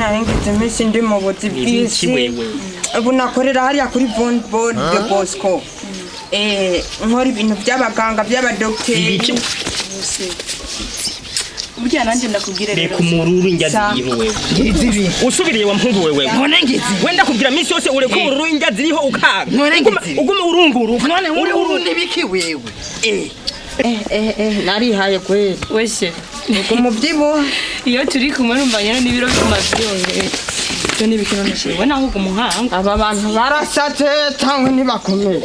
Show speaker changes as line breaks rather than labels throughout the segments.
narengeje iminsi ndi mu buzi bw'isi ubu nakorera hariya kuri Board de Bosco nkora ibintu by'abaganga by'abadokiteri
burya nanje ndakubwira
rero kumururu injazi wewe ngizibi usubiriye wa mpungu wewe
none ngizi
wenda kubwira minsi yose ure kumururu injazi iriho ukanga
none ngizi
ugume urunguru
none uri biki wewe
narihaye kweli
wese
umubyibuho
iyo turi kumwe numva nyene n'ibiro by'amavyonge cyo nibikino nashiwe naho kumuhanga
aba bantu barasatse cyangwa ntibakomeye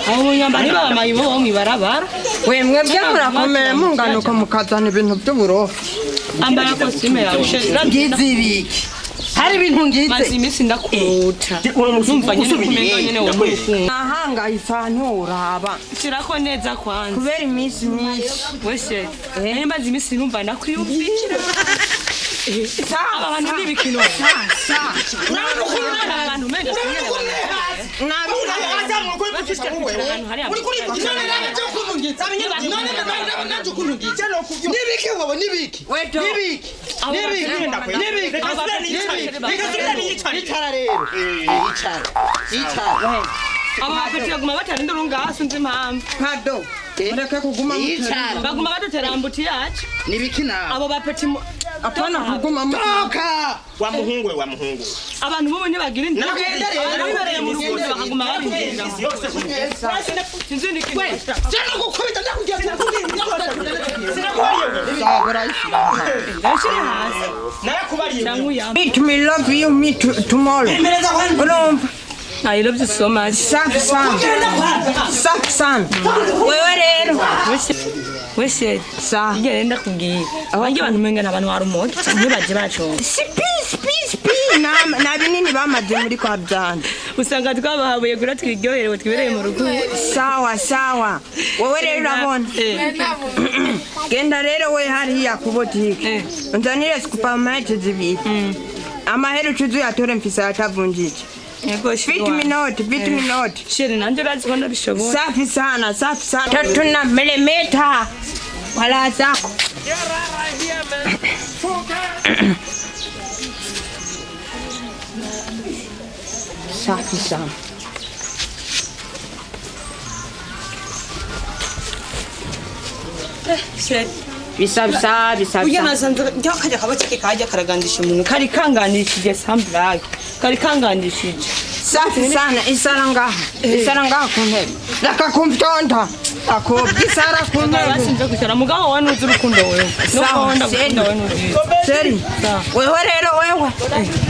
abo nyamba niba amayibo bo mwibarabara
wemwe byamurakomeye munganuka mukazana ibintu by'uburofa
ambara kosime yawe
ngizibiki hari ibintu ngize
mazi imisi ndakuruta numva nyene kumenya nyene wo mukunga
ahanga ifano uraba
shirako neza kwanza
kubera imisi myinshi
wese mazi imisi numva ndakwiyumvikira abantu n'ibikino abantu menga abapetira batarinda urungaso nzi impamvu
pado reka kuguma
mutera baguma badutera mbuti yacu
nibiki nawe
abo bapeti
apana kuguma mutera
wa muhungu
abantu bo ntibagira indero bibereye mu rugo bakaguma babinjira sinzindi kintu cyane gukubita ndakugira
meet me love you meet tomorrow urumva
I love you so much.
Safi sana. Wewe rero.
Wese sa ngenda kubwira. Abanje abantu menga nabantu warumoto ntibaje baco.
Peace. Na binini bamaze muri kwa byanda.
Usanga twabahabuye gura twiryoherewe twibereye mu rugo.
Sawa. Wewe rero urabona. Genda rero we hariya ku botike. Nzanire supermarket zibiri. Amahero chuzu yatore mfisa atavunjije.
Yego
Fit me not.
Shiri nanje razibona bishobora.
Safi sana. Tatuna millimeter. Wala zako. Safi sana.
Shiri
Bisa.
Uya nasanze kajya kabotike kajya karagandisha umuntu kari kanganishije sambrag. Kari kangandishije.
Safi sana isara ngaha ku ntebe reka kumvyonda akobwisara ku ntebe
basinze gushara mugabo wa nuzi urukundo wewe
sawa seri wewe rero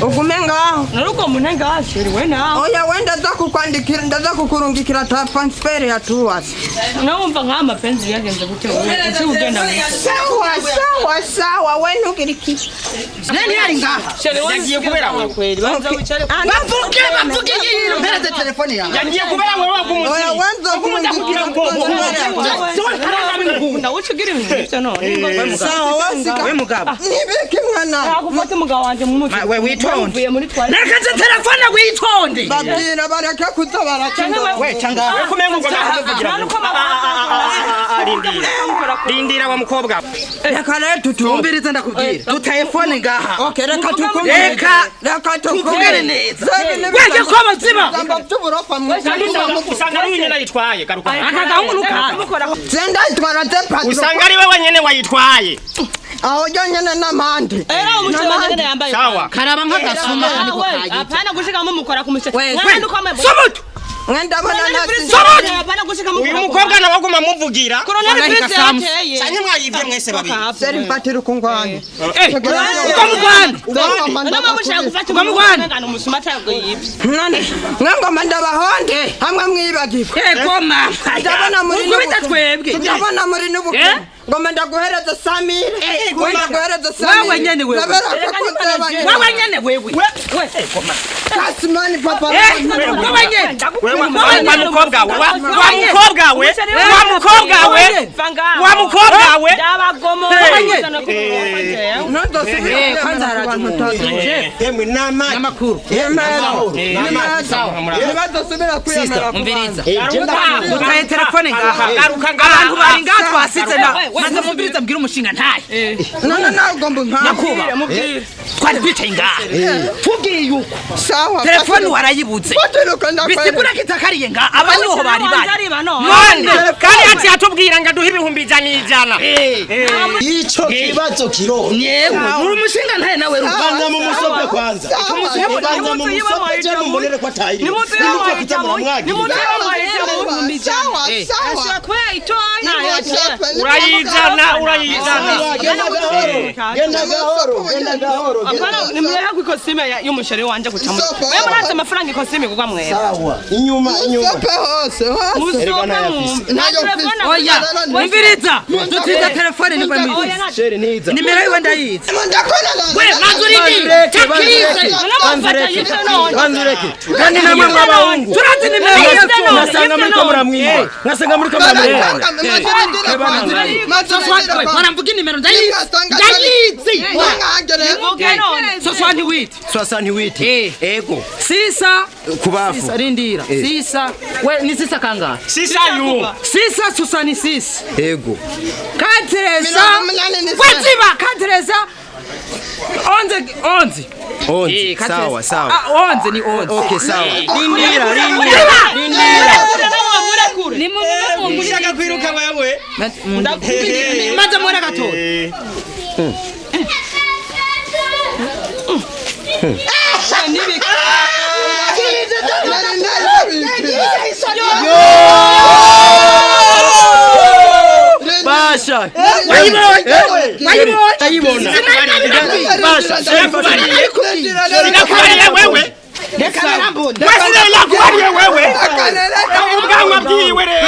ugume ngaho
naruko munenga ashiri we naho
oya wenda ndakukwandikira ndazakukurungikira transfer ya tuwas
nawumva nka mapenzi yagenze gute wewe uzi ugenda
sawa we nugiriki
nani ari ngaha yagiye kubera wewe
kweli banza wicare
bavuge yiro mpereze telefone yawe yagiye kubera wewe wakumuzi
oya wanza kumundikira
ndawucugira ibintu none
sawa
we mugabo
nibiki mwana
akufata umugabo wanje mu mutwe
we witonde
muri twari
nakaze telefone witonde
babwira bareke kutabara
we tanga we kumenga ngo rindira wa mukobwa
reka rero
tutumbirize ndakubwira tu telefone ngaha
okay reka tukumvire
neza weje ko bazima
usanga
ari wenyene yitwaye garuka akagahungu nukara
zenda itwara tepa
usanga ari we wenyene wayitwaye
aho jonyene namande
era umucyo yambaye
sawa
karaba nk'agasuma kandi ko kaje apana gushikamo mukora ku mushe
mwanda
ukomeye
sobutu
mwenda bana nasi
apana gushikamo
uyu mukobwa nabaguma muvugira
koroneli prince yateye
cyane mwayivye mwese babiri
seri mfatira kungwane
uko mugwana
ndamabusha gufata umugwana ngano musuma tago yibye
ngangoma ndabahonde hamwe mwibagirwa
ego mama
ndabona muri
n'ubita twebwe
ndabona muri n'ubukwe ngoma ndaguhereza Samire ndaguhereza Samire
wewe nyene wewe wewe nyene wewe Kasmani papa wewe nyene wa mukobwa we
yawe
Dabagomo.
Nondo subira kwanza abantu tazije.
Emwe nama
Namakuru.
Nibazo subira kwiyamara.
Umviriza. Utaye telefone ngaha. Abantu bari ngaha twasize na. Maze mumviriza mbwira umushinga ntaye.
None ugomba
Nakuba. Twari kwicaye ngaha. Tubwiye yuko.
Sawa.
Telefone warayibuze. Bisigura kitakariye ngaha. Abaniho bari bari.
none kandi ati atubwira ngo duhe ibihumbi ijana
ico kibazo kiro
yewe uri umushinga ntaye nawe
rubanza mu musope kwanza rubanza mu musope je mumbonere ko atayiri nimuko kitamura mwagi
urayizana
genda gahoro
apana nimleha ku ikosime y'umusheri wanje gucamo wewe muraza amafaranga ikosime kugwa mwera
sawa inyuma
oya umviriza dutiza telefone ni bamwe
shere niza
nimero yiwe ndayizi
we manzuri ni Chickpeas
banzureke kandi namwe mwabahungu
turazi nimero yacu
nasanga muri ko muramwimba nasanga muri ko muramwimba
baramvuga nimero ndayizi
swasani witi ego
sisa
kubafu
sisa rindira sisa we ni sisa kanga
sisa yu
sisa susani sisa
ego
katereza weziba katereza onze
sawa
onze ni onze
okay sawa
rindira
ushaka kwiruka wewe
maze mwera gato
basha
tayibona basha sinakubariye wewe sinakubariye wewe ubwanwa bwiwe rero